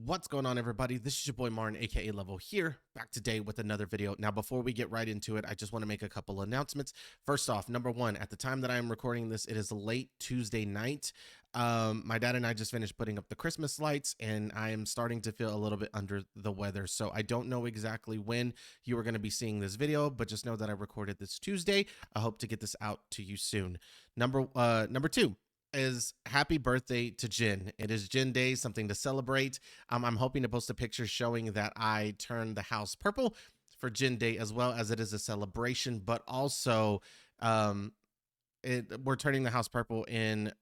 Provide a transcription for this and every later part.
What's going on, everybody? This is your boy Martin, aka Level, here back today with another video. Now, before we get right into it, I just want to make a couple announcements. First off, number one, at the time that I am recording this, it is late Tuesday night. My dad and I just finished putting up the Christmas lights, and I am starting to feel a little bit under the weather. So I don't know exactly when you are going to be seeing this video, but just know that I recorded this Tuesday. I hope to get this out to you soon. Number two is happy birthday to Jin. It is Jin Day, something to celebrate. I'm hoping to post a picture showing that I turned the house purple for Jin Day, as well as it is a celebration, but also we're turning the house purple in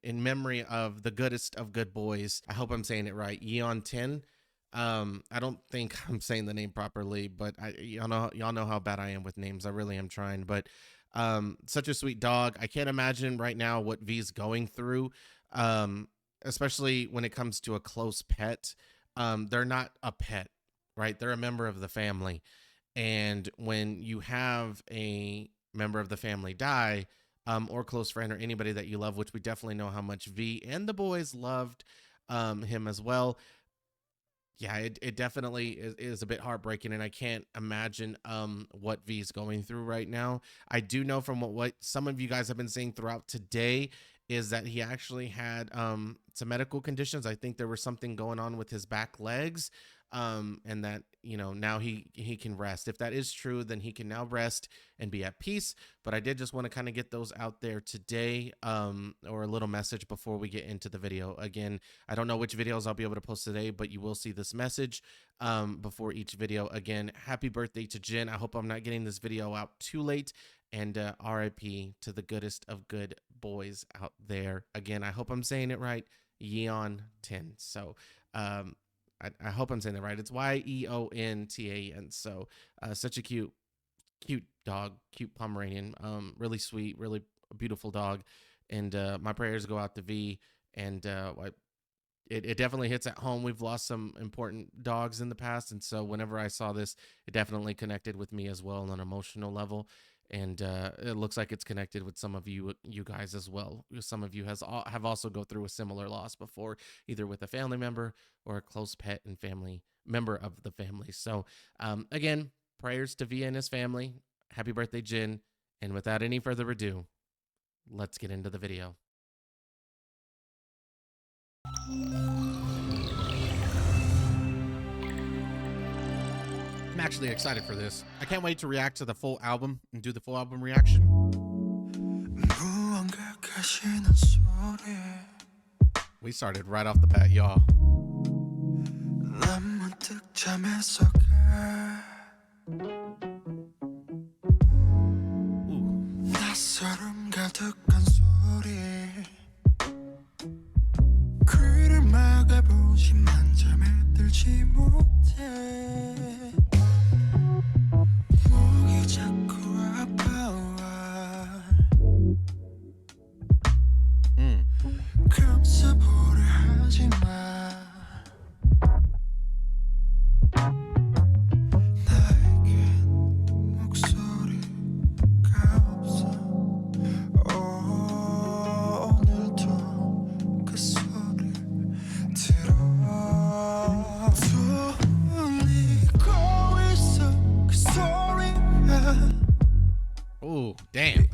memory of the goodest of good boys. I hope I'm saying it right. Yeon 10. I don't think I'm saying the name properly, but y'all know how bad I am with names. I really am trying, but such a sweet dog. I can't imagine right now what V's going through, especially when it comes to a close pet. They're not a pet, right? They're a member of the family. And when you have a member of the family die, or close friend or anybody that you love, which we definitely know how much V and the boys loved him as well. Yeah, it definitely is a bit heartbreaking, and I can't imagine what V's going through right now. I do know from what some of you guys have been saying throughout today is that he actually had some medical conditions. I think there was something going on with his back legs, and that, you know, now he can rest. If that is true, then he can now rest and be at peace. But I did just want to kind of get those out there today, or a little message before we get into the video. Again, I don't know which videos I'll be able to post today, but you will see this message before each video. Again, happy birthday to Jin. I hope I'm not getting this video out too late. And RIP to the goodest of good boys out there. Again, I hope I'm saying it right. Yeon 10. So I hope I'm saying that right. It's Yeontan. So such a cute dog, cute Pomeranian, really sweet, really beautiful dog. And my prayers go out to V. And it definitely hits at home. We've lost some important dogs in the past. And so whenever I saw this, it definitely connected with me as well on an emotional level. And it looks like it's connected with some of you guys as well. Some of you have also go through a similar loss before, either with a family member or a close pet and family member of the family. So again, prayers to V and his family. Happy birthday, Jin. And without any further ado, let's get into the video. I'm actually excited for this. I can't wait to react to the full album and do the full album reaction. We started right off the bat, y'all. Oh, damn.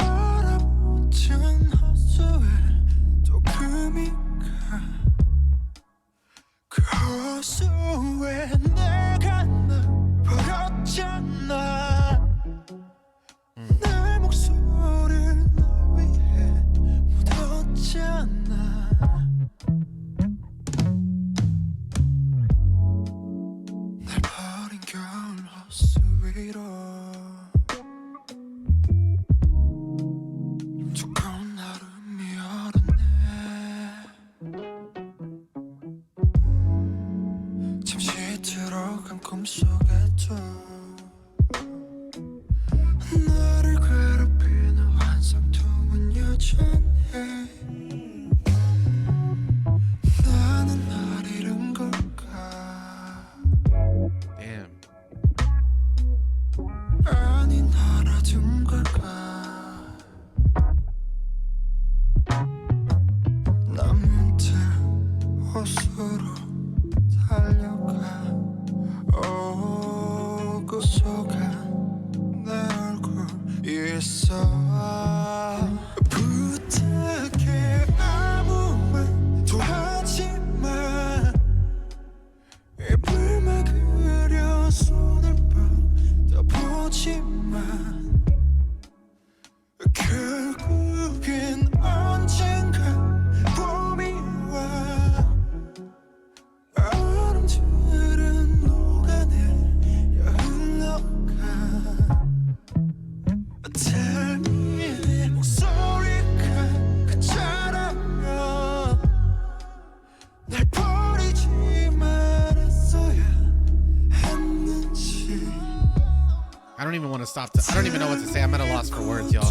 don't even want to stop. I don't even know what to say. I'm at a loss for words, y'all.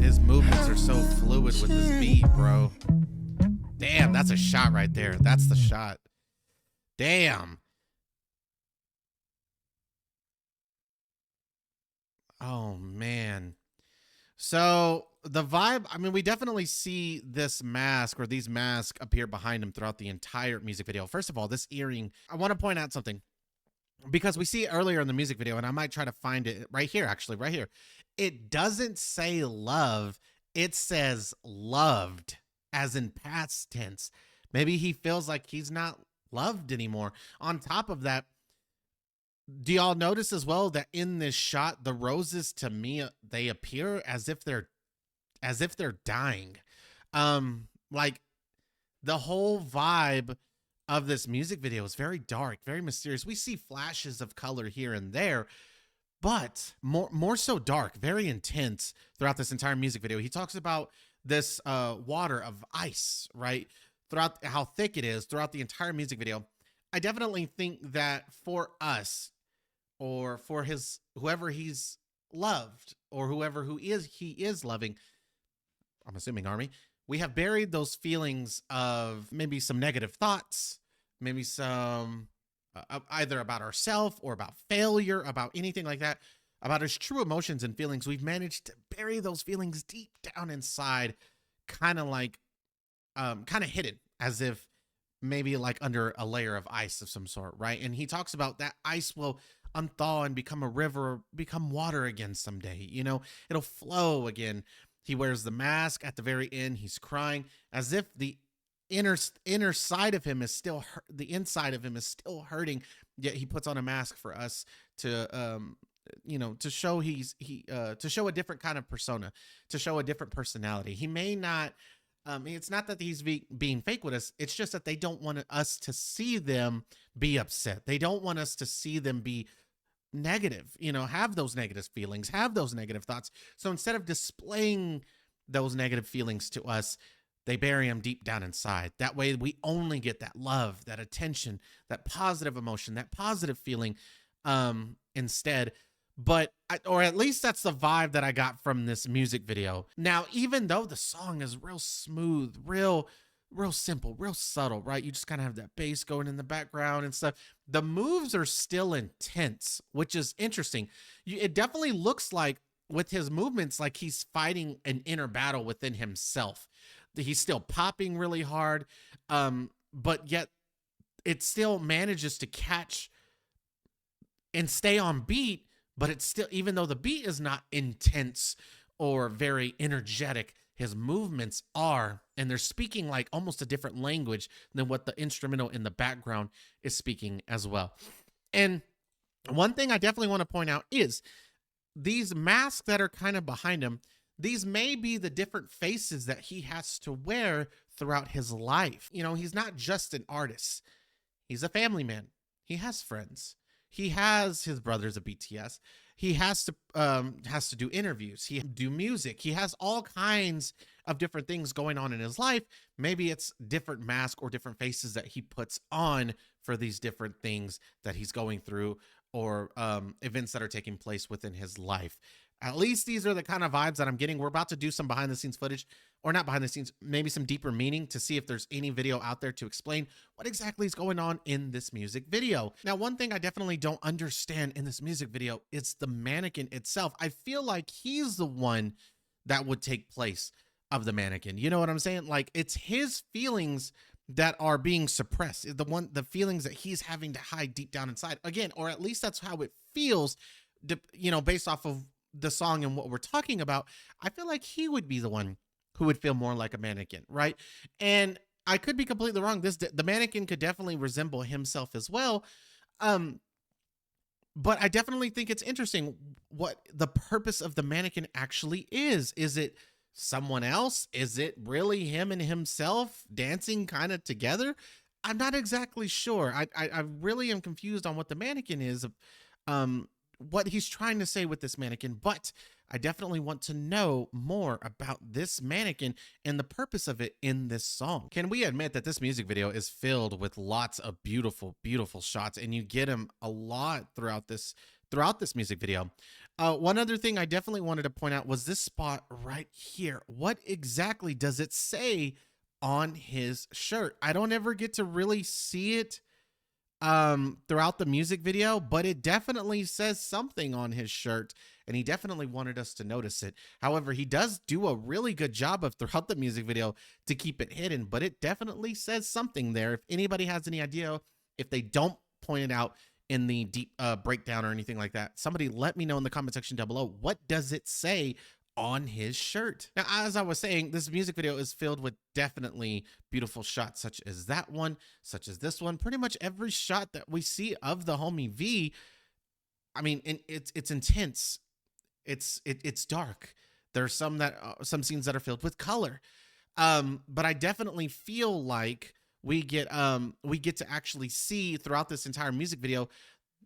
His movements are so fluid with this beat, bro. Damn, that's a shot right there. That's the shot. Damn. Oh, man. So the vibe, I mean, we definitely see this mask or these masks appear behind him throughout the entire music video. First of all, this earring, I want to point out something because we see it earlier in the music video, and I might try to find it right here, actually, right here. It doesn't say love, it says loved, as in past tense. Maybe he feels like he's not loved anymore. On top of that, do y'all notice as well that in this shot, the roses, to me, they appear as if they're dying. Like the whole vibe of this music video is very dark, very mysterious. We see flashes of color here and there, but more so dark, very intense throughout this entire music video. He talks about this water of ice, right? Throughout how thick it is throughout the entire music video. I definitely think that for us, or for his whoever he's loved, or whoever he is loving, I'm assuming Army, we have buried those feelings of maybe some negative thoughts, maybe some either about ourselves or about failure, about anything like that, about his true emotions and feelings. We've managed to bury those feelings deep down inside, kind of like kind of hidden, as if maybe like under a layer of ice of some sort, right? And he talks about that ice will unthaw and become a river, become water again someday. You know, it'll flow again. He wears the mask at the very end. He's crying as if the inner side of him is still the inside of him is still hurting. Yet he puts on a mask for us to to show to show a different kind of persona, to show a different personality. He may not. It's not that he's being fake with us. It's just that they don't want us to see them be upset. They don't want us to see them be negative, have those negative feelings, have those negative thoughts. So instead of displaying those negative feelings to us, they bury them deep down inside. That way we only get that love, that attention, that positive emotion, that positive feeling instead. But or at least that's the vibe that I got from this music video. Now, even though the song is real smooth, real simple, real subtle, right? You just kind of have that bass going in the background and stuff. The moves are still intense, which is interesting. It definitely looks like with his movements, like he's fighting an inner battle within himself. He's still popping really hard, but yet it still manages to catch and stay on beat. But it's still, even though the beat is not intense or very energetic, his movements are, and they're speaking like almost a different language than what the instrumental in the background is speaking as well. And one thing I definitely want to point out is these masks that are kind of behind him, these may be the different faces that he has to wear throughout his life. He's not just an artist. He's a family man. He has friends. He has his brothers of BTS. He has to do interviews. He do music. He has all kinds of different things going on in his life. Maybe it's different masks or different faces that he puts on for these different things that he's going through, or events that are taking place within his life. At least these are the kind of vibes that I'm getting. We're about to do some behind the scenes footage, or not behind the scenes, maybe some deeper meaning, to see if there's any video out there to explain what exactly is going on in this music video. Now, one thing I definitely don't understand in this music video is the mannequin itself. I feel like he's the one that would take place of the mannequin. You know what I'm saying? Like, it's his feelings that are being suppressed, the feelings that he's having to hide deep down inside. Again, or at least that's how it feels, based off of the song and what we're talking about. I feel like he would be the one who would feel more like a mannequin, right? And I could be completely wrong. The mannequin could definitely resemble himself as well. But I definitely think it's interesting what the purpose of the mannequin actually is. Is it someone else? Is it really him and himself dancing kind of together? I'm not exactly sure. I really am confused on what the mannequin is. what he's trying to say with this mannequin, but I definitely want to know more about this mannequin and the purpose of it in this song. Can we admit that this music video is filled with lots of beautiful, beautiful shots, and you get them a lot throughout this music video. One other thing I definitely wanted to point out was this spot right here. What exactly does it say on his shirt? I don't ever get to really see it throughout the music video, but it definitely says something on his shirt, and he definitely wanted us to notice it. However, he does do a really good job of throughout the music video to keep it hidden, but it definitely says something there. If anybody has any idea, if they don't point it out in the deep breakdown or anything like that, somebody let me know in the comment section down below. What does it say on his shirt? Now, as I was saying, this music video is filled with definitely beautiful shots, such as that one, such as this one. Pretty much every shot that we see of the homie V, I mean, it's intense. It's dark. There's some scenes that are filled with color, but I definitely feel like we get to actually see throughout this entire music video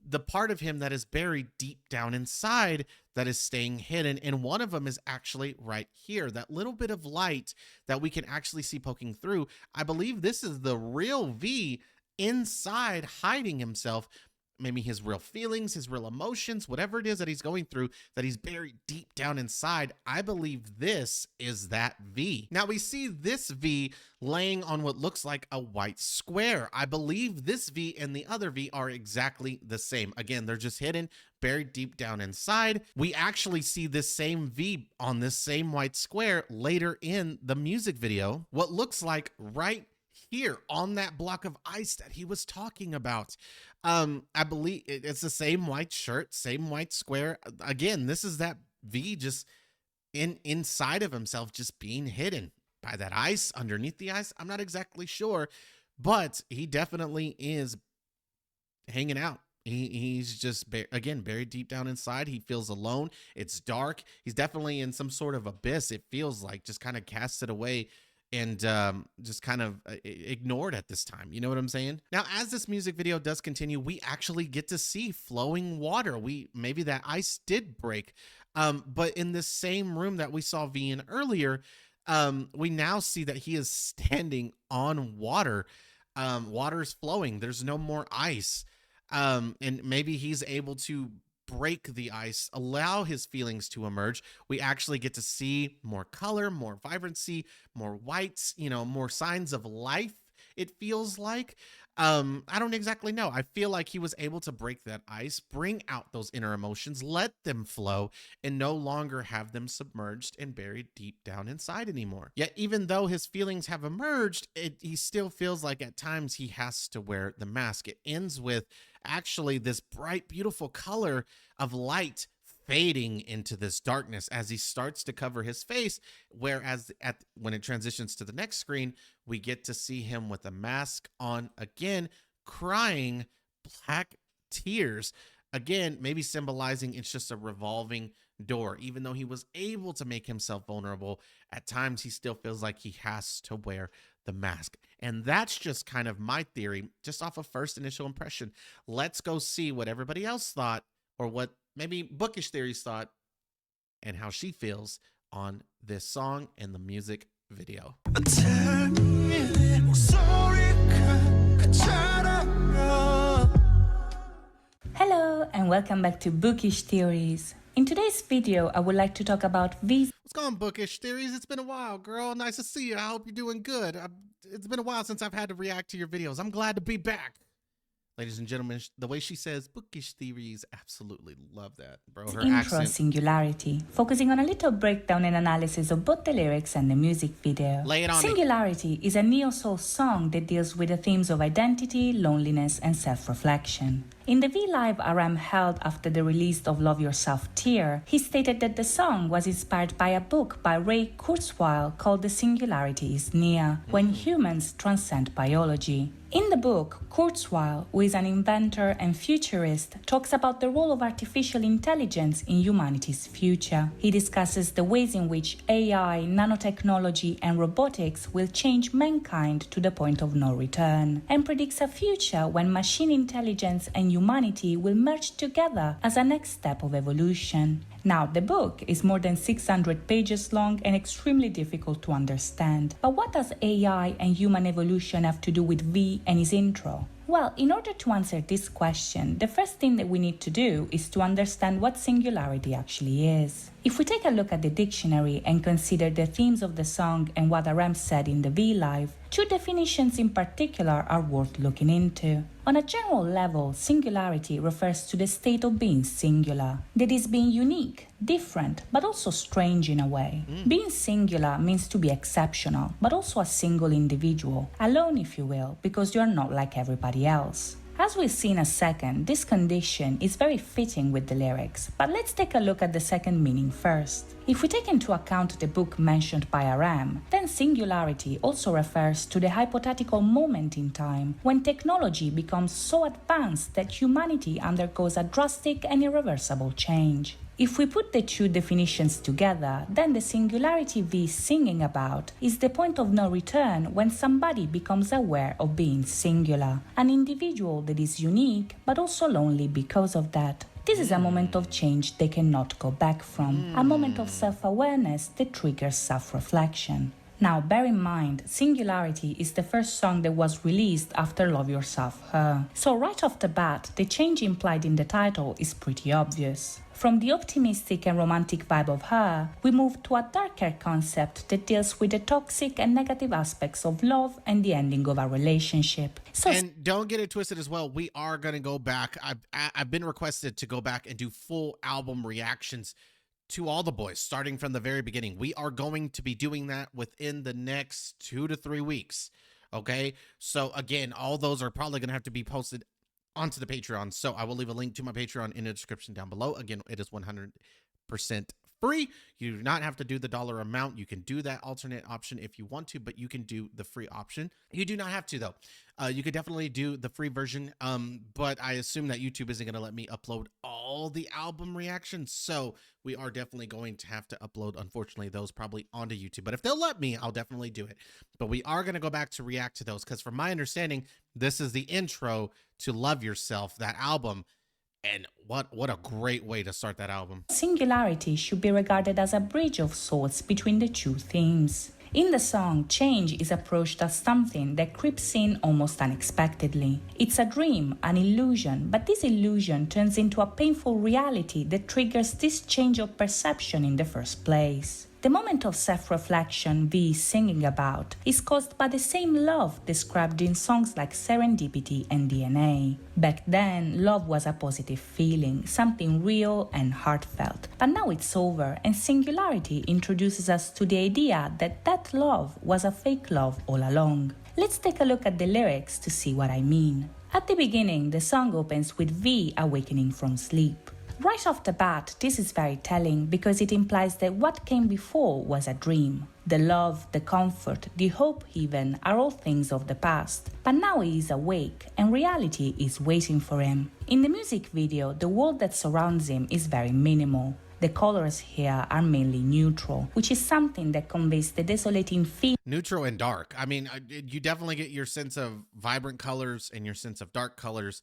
the part of him that is buried deep down inside that is staying hidden. And one of them is actually right here, that little bit of light that we can actually see poking through. I believe this is the real V inside, hiding himself. Maybe his real feelings, his real emotions, whatever it is that he's going through, that he's buried deep down inside. I believe this is that V. Now we see this V laying on what looks like a white square. I believe this V and the other V are exactly the same. Again, they're just hidden, buried deep down inside. We actually see this same V on this same white square later in the music video. What looks like right here on that block of ice that he was talking about. I believe it's the same white shirt, same white square. Again, this is that V just inside of himself, just being hidden by that ice, underneath the ice. I'm not exactly sure, but he definitely is hanging out. He's just, again, buried deep down inside. He feels alone. It's dark. He's definitely in some sort of abyss. It feels like, just kind of casted away and just kind of ignored at this time. You know what I'm saying? Now, as this music video does continue, we actually get to see flowing water. Maybe that ice did break, but in the same room that we saw V in earlier, we now see that he is standing on water. Water is flowing. There's no more ice, and maybe he's able to break the ice, allow his feelings to emerge. We actually get to see more color, more vibrancy, more whites, more signs of life, it feels like. I don't exactly know. I feel like he was able to break that ice, bring out those inner emotions, let them flow, and no longer have them submerged and buried deep down inside anymore. Yet, even though his feelings have emerged, he still feels like at times he has to wear the mask. It ends with actually this bright, beautiful color of light fading into this darkness as he starts to cover his face, whereas when it transitions to the next screen, we get to see him with a mask on again, crying black tears. Again, maybe symbolizing it's just a revolving door. Even though he was able to make himself vulnerable, at times he still feels like he has to wear the mask. And that's just kind of my theory, just off of first initial impression. Let's go see what everybody else thought, or what maybe Bookish Theories thought, and how she feels on this song and the music video. Hello and welcome back to Bookish Theories. In today's video, I would like to talk about V's. What's going on, Bookish Theories? It's been a while, girl. Nice to see you. I hope you're doing good. It's been a while since I've had to react to your videos. I'm glad to be back. Ladies and gentlemen, the way she says Bookish Theories, absolutely love that, bro. Her intro, accent. Singularity, focusing on a little breakdown and analysis of both the lyrics and the music video. Lay it on Singularity is a neo-soul song that deals with the themes of identity, loneliness, and self-reflection. In the V Live RM held after the release of Love Yourself Tear, he stated that the song was inspired by a book by Ray Kurzweil called The Singularity is Near, When Humans Transcend Biology. In the book, Kurzweil, who is an inventor and futurist, talks about the role of artificial intelligence in humanity's future. He discusses the ways in which AI, nanotechnology, and robotics will change mankind to the point of no return, and predicts a future when machine intelligence and humanity will merge together as a next step of evolution. Now, the book is more than 600 pages long and extremely difficult to understand. But what does AI and human evolution have to do with V and his intro? Well, in order to answer this question, the first thing that we need to do is to understand what singularity actually is. If we take a look at the dictionary and consider the themes of the song and what RM said in the V Live, two definitions in particular are worth looking into. On a general level, singularity refers to the state of being singular, that is, being unique, different, but also strange in a way. Being singular means to be exceptional, but also a single individual, alone if you will, because you are not like everybody else. As we'll see in a second, this condition is very fitting with the lyrics, but let's take a look at the second meaning first. If we take into account the book mentioned by RM, then singularity also refers to the hypothetical moment in time when technology becomes so advanced that humanity undergoes a drastic and irreversible change. If we put the two definitions together, then the singularity V is singing about is the point of no return when somebody becomes aware of being singular, an individual that is unique but also lonely because of that. This is a moment of change they cannot go back from, a moment of self-awareness that triggers self-reflection. Now, bear in mind, Singularity is the first song that was released after Love Yourself, Her. So right off the bat, the change implied in the title is pretty obvious. From the optimistic and romantic vibe of Her, we move to a darker concept that deals with the toxic and negative aspects of love and the ending of a relationship. And don't get it twisted as well. We are going to go back. I've been requested to go back and do full album reactions to all the boys, starting from the very beginning. We are going to be doing that within the next 2 to 3 weeks. Okay. So again, all those are probably going to have to be posted onto the Patreon. So I will leave a link to my Patreon in the description down below. Again, it is 100% free. You do not have to do the dollar amount. You can do that alternate option if you want to, but you can do the free option. You do not have to though. You could definitely do the free version, but I assume that YouTube isn't going to let me upload all the album reactions, so we are definitely going to have to upload, unfortunately, those probably onto YouTube. But if they'll let me, I'll definitely do it. But we are going to go back to react to those, because from my understanding, this is the intro to Love Yourself, that album. And what a great way to start that album. Singularity should be regarded as a bridge of sorts between the two themes. In the song, change is approached as something that creeps in almost unexpectedly. It's a dream, an illusion, but this illusion turns into a painful reality that triggers this change of perception in the first place. The moment of self-reflection V is singing about is caused by the same love described in songs like Serendipity and DNA. Back then, love was a positive feeling, something real and heartfelt. But now it's over, and Singularity introduces us to the idea that that love was a fake love all along. Let's take a look at the lyrics to see what I mean. At the beginning, the song opens with V awakening from sleep. Right off the bat, this is very telling because it implies that what came before was a dream. The love, the comfort, the hope even are all things of the past. But now he is awake and reality is waiting for him. In the music video, the world that surrounds him is very minimal. The colors here are mainly neutral, which is something that conveys the desolating feeling. Neutral and dark. I mean, you definitely get your sense of vibrant colors and your sense of dark colors.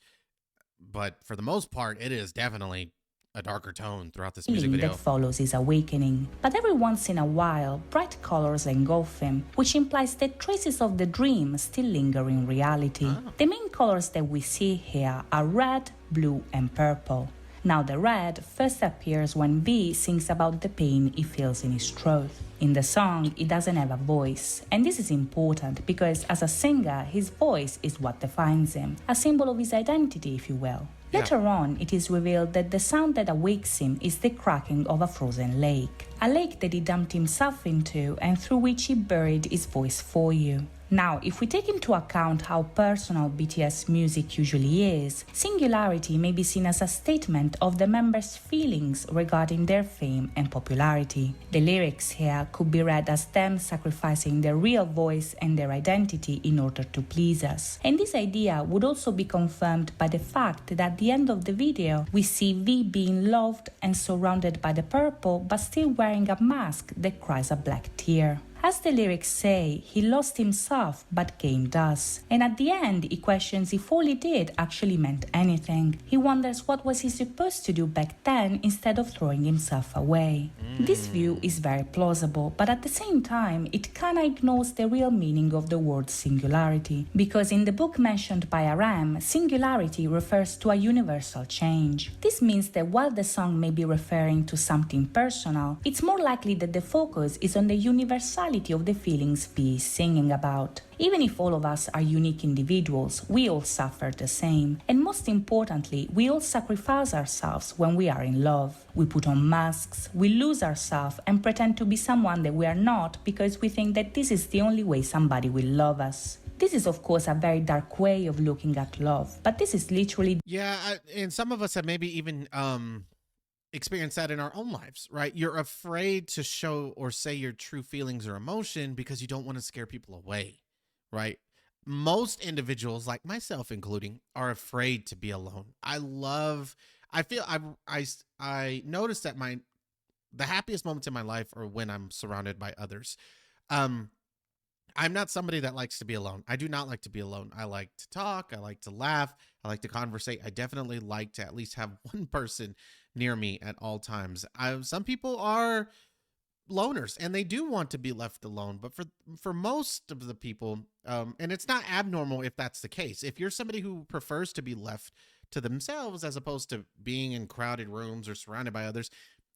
But for the most part, it is definitely a darker tone throughout this music video. That follows his awakening. But every once in a while, bright colors engulf him, which implies that traces of the dream still linger in reality. The main colors that we see here are red, blue, and purple. Now the red first appears when V sings about the pain he feels in his throat. In the song, he doesn't have a voice, and this is important because as a singer, his voice is what defines him, a symbol of his identity, if you will. Later on, it is revealed that the sound that awakes him is the cracking of a frozen lake, a lake that he dumped himself into and through which he buried his voice for you. Now, if we take into account how personal BTS music usually is, Singularity may be seen as a statement of the members' feelings regarding their fame and popularity. The lyrics here could be read as them sacrificing their real voice and their identity in order to please us. And this idea would also be confirmed by the fact that at the end of the video, we see V being loved and surrounded by the purple, but still wearing a mask that cries a black tear. As the lyrics say, he lost himself but gained us. And at the end, he questions if all he did actually meant anything. He wonders what was he supposed to do back then instead of throwing himself away. This view is very plausible, but at the same time, it kinda ignores the real meaning of the word singularity. Because in the book mentioned by RM, singularity refers to a universal change. This means that while the song may be referring to something personal, it's more likely that the focus is on the universality of the feelings V is singing about. Even if all of us are unique individuals, we all suffer the same. And most importantly, we all sacrifice ourselves when we are in love. We put on masks, we lose ourselves and pretend to be someone that we are not because we think that this is the only way somebody will love us. This is, of course, a very dark way of looking at love, but this is literally... Yeah, and some of us have maybe even experience that in our own lives, right? You're afraid to show or say your true feelings or emotion because you don't want to scare people away, right? Most individuals, like myself including, are afraid to be alone. I notice that the happiest moments in my life are when I'm surrounded by others. I'm not somebody that likes to be alone. I do not like to be alone. I like to talk. I like to laugh. I like to conversate. I definitely like to at least have one person near me at all times. Some people are loners and they do want to be left alone, but for most of the people, and it's not abnormal if that's the case. If you're somebody who prefers to be left to themselves as opposed to being in crowded rooms or surrounded by others,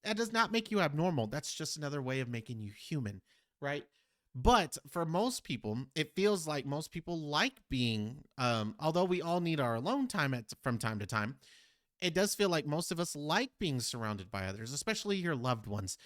that does not make you abnormal. That's just another way of making you human, right? But for most people, it feels like most people like being, although we all need our alone time from time to time, it does feel like most of us like being surrounded by others, especially your loved ones,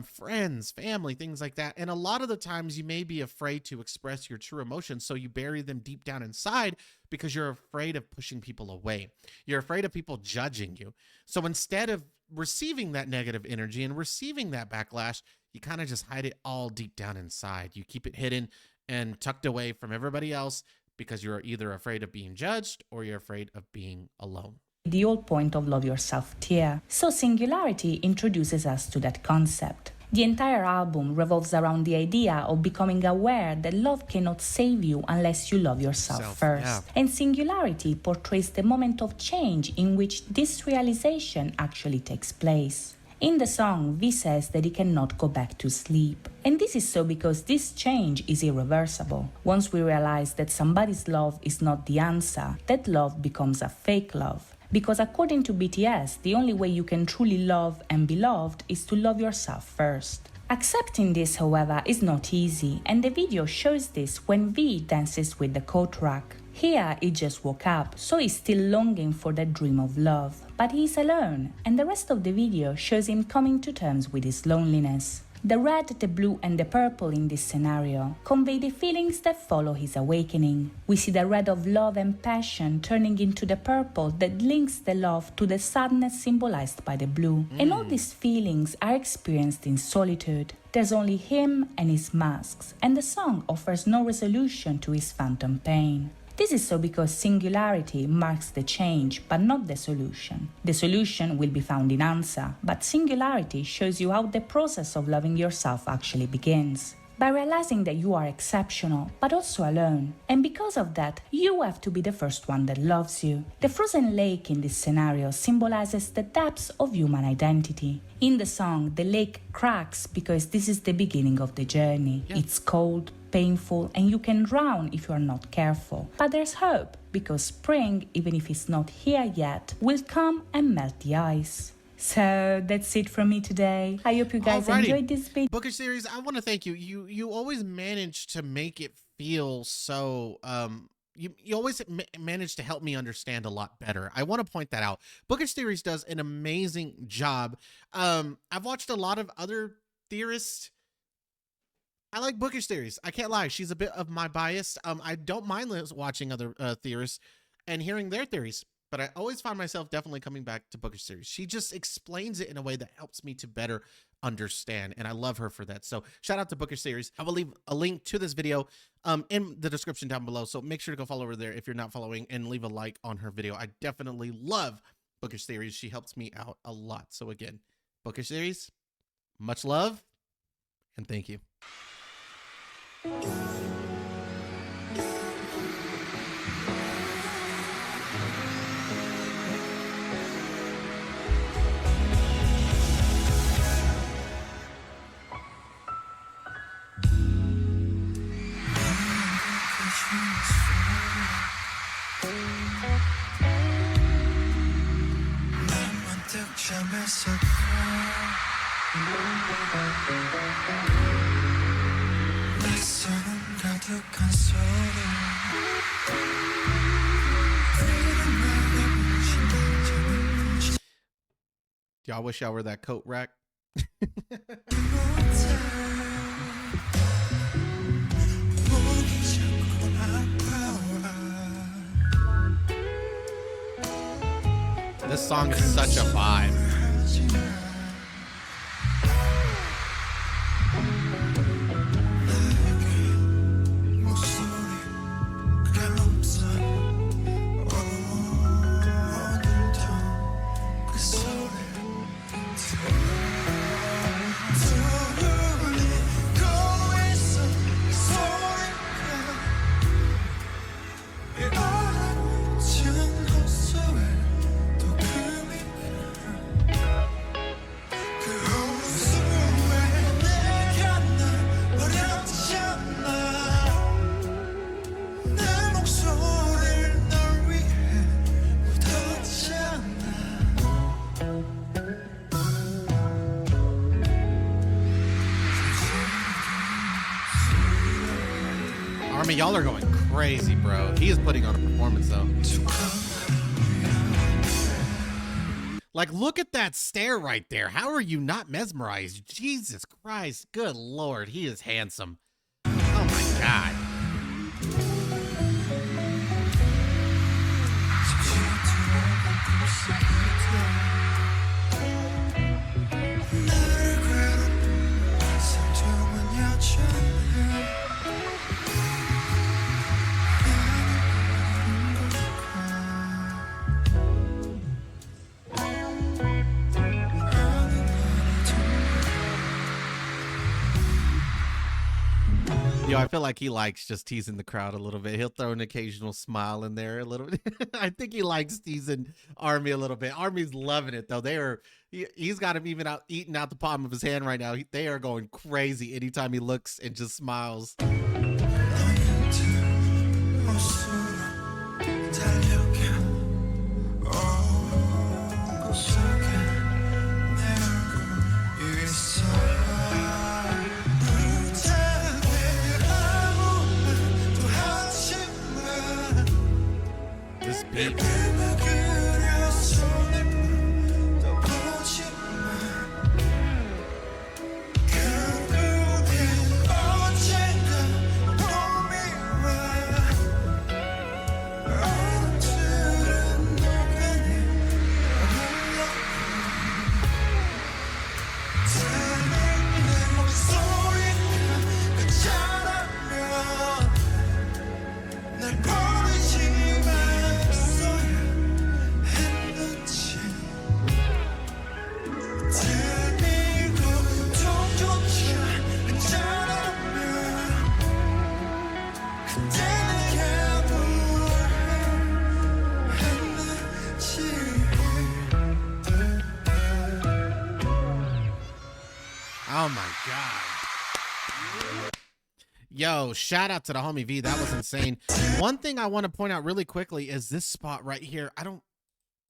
friends, family, things like that. And a lot of the times you may be afraid to express your true emotions, so you bury them deep down inside because you're afraid of pushing people away. You're afraid of people judging you. So instead of receiving that negative energy and receiving that backlash, you kind of just hide it all deep down inside. You keep it hidden and tucked away from everybody else because you're either afraid of being judged or you're afraid of being alone. The whole point of Love Yourself tier. So Singularity introduces us to that concept. The entire album revolves around the idea of becoming aware that love cannot save you unless you love yourself first. Yeah. And Singularity portrays the moment of change in which this realization actually takes place. In the song, V says that he cannot go back to sleep. And this is so because this change is irreversible. Once we realize that somebody's love is not the answer, that love becomes a fake love. Because according to BTS, the only way you can truly love and be loved is to love yourself first. Accepting this, however, is not easy, and the video shows this when V dances with the coat rack. Here, he just woke up, so he's still longing for that dream of love. But he's alone, and the rest of the video shows him coming to terms with his loneliness. The red, the blue and the purple in this scenario convey the feelings that follow his awakening. We see the red of love and passion turning into the purple that links the love to the sadness symbolized by the blue. And all these feelings are experienced in solitude. There's only him and his masks, and the song offers no resolution to his phantom pain. This is so because Singularity marks the change, but not the solution. The solution will be found in answer, but Singularity shows you how the process of loving yourself actually begins. By realizing that you are exceptional, but also alone. And because of that, you have to be the first one that loves you. The frozen lake in this scenario symbolizes the depths of human identity. In the song, the lake cracks because this is the beginning of the journey. Yeah. It's cold, painful, and you can drown if you are not careful. But there's hope, because spring, even if it's not here yet, will come and melt the ice. So that's it from me today. I hope you guys enjoyed this video. Bookish Series, I want to thank you. You always manage to make it feel so you always manage to help me understand a lot better. I want to point that out. Bookish Series does an amazing job. I've watched a lot of other theorists. I like Bookish Theories. I can't lie. She's a bit of my bias. I don't mind watching other theorists and hearing their theories, but I always find myself definitely coming back to Bookish Theories. She just explains it in a way that helps me to better understand, and I love her for that. So shout out to Bookish Theories. I will leave a link to this video in the description down below, so make sure to go follow her there if you're not following, and leave a like on her video. I definitely love Bookish Theories. She helps me out a lot. So again, Bookish Theories, much love, and thank you. Y'all wish y'all were that coat rack. This song is such a vibe. Army, y'all are going crazy, bro. He is putting on a performance, though. Like, look at that stare right there. How are you not mesmerized? Jesus Christ. Good Lord. He is handsome. Oh, my God. Yo, I feel like he likes just teasing the crowd a little bit. He'll throw an occasional smile in there a little bit. I think he likes teasing Army a little bit. Army's loving it, though. He's got him even eating out the palm of his hand right now. They are going crazy anytime he looks and just smiles. This beat. Oh my God. Yo, shout out to the homie V. That was insane. One thing I want to point out really quickly is this spot right here.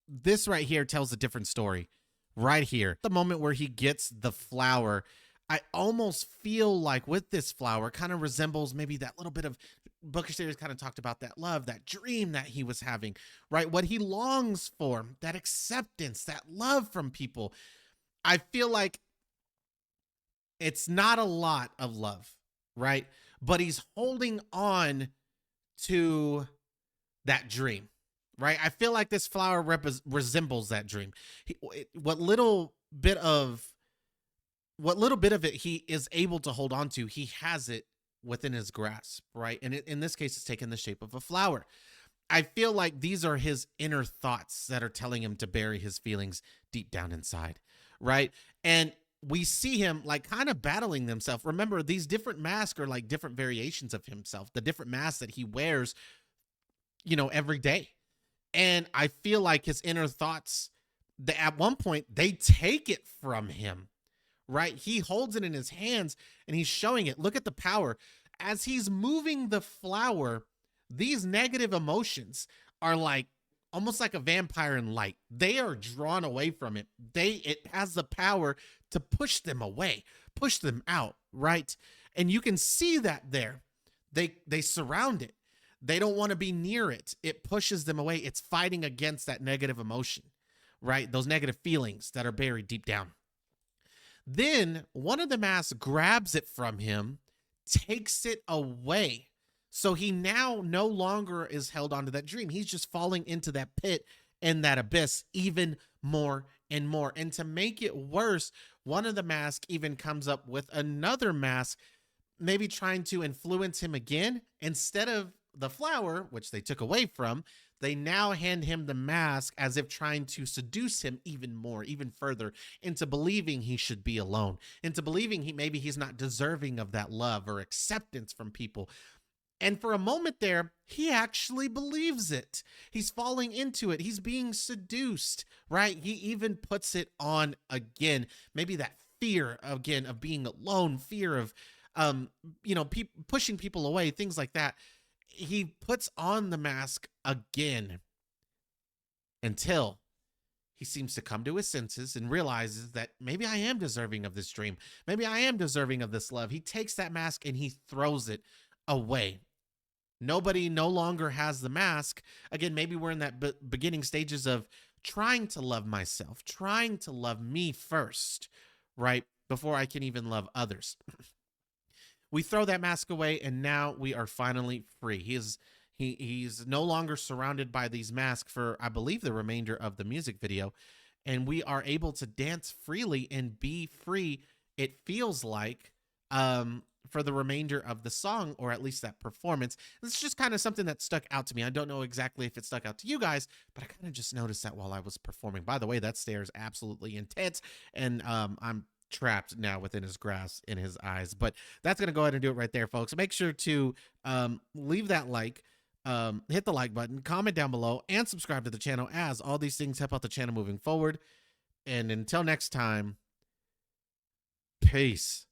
This right here tells a different story. Right here. The moment where he gets the flower, I almost feel like with this flower kind of resembles maybe that little bit of Bookish Series kind of talked about that love, that dream that he was having, right? What he longs for, that acceptance, that love from people. I feel like it's not a lot of love, right? But he's holding on to that dream, right? I feel like this flower resembles that dream. What little bit of it he is able to hold on to, he has it within his grasp, right? And in this case, it's taken the shape of a flower. I feel like these are his inner thoughts that are telling him to bury his feelings deep down inside, right? And we see him like kind of battling himself. Remember, these different masks are like different variations of himself, the different masks that he wears, every day. And I feel like his inner thoughts, at one point, they take it from him, right? He holds it in his hands and he's showing it. Look at the power. As he's moving the flower, these negative emotions are like almost like a vampire in light. They are drawn away from it. It has the power to push them away, push them out, right? And you can see that there. They surround it. They don't want to be near it. It pushes them away. It's fighting against that negative emotion, right? Those negative feelings that are buried deep down. Then one of the masks grabs it from him, takes it away. So he now no longer is held onto that dream. He's just falling into that pit and that abyss even more and more. And to make it worse, one of the masks even comes up with another mask, maybe trying to influence him again. Instead of the flower, which they took away from, they now hand him the mask as if trying to seduce him even more, even further, into believing he should be alone, into believing maybe he's not deserving of that love or acceptance from people. And for a moment there, he actually believes it. He's falling into it. He's being seduced, right? He even puts it on again. Maybe that fear again of being alone, fear of, pushing people away, things like that. He puts on the mask again until he seems to come to his senses and realizes that maybe I am deserving of this dream. Maybe I am deserving of this love. He takes that mask and he throws it away. Nobody no longer has the mask. Again, maybe we're in that beginning stages of trying to love myself, trying to love me first, right? Before I can even love others. We throw that mask away and now we are finally free. He's no longer surrounded by these masks for, I believe, the remainder of the music video. And we are able to dance freely and be free, it feels like, for the remainder of the song, or at least that performance. It's just kind of something that stuck out to me. I don't know exactly if it stuck out to you guys, but I kind of just noticed that while I was performing. By the way, that stare is absolutely intense, and I'm trapped now within his grasp in his eyes. But that's going to go ahead and do it right there, folks. Make sure to leave that like, hit the like button, comment down below, and subscribe to the channel, as all these things help out the channel moving forward. And until next time, peace.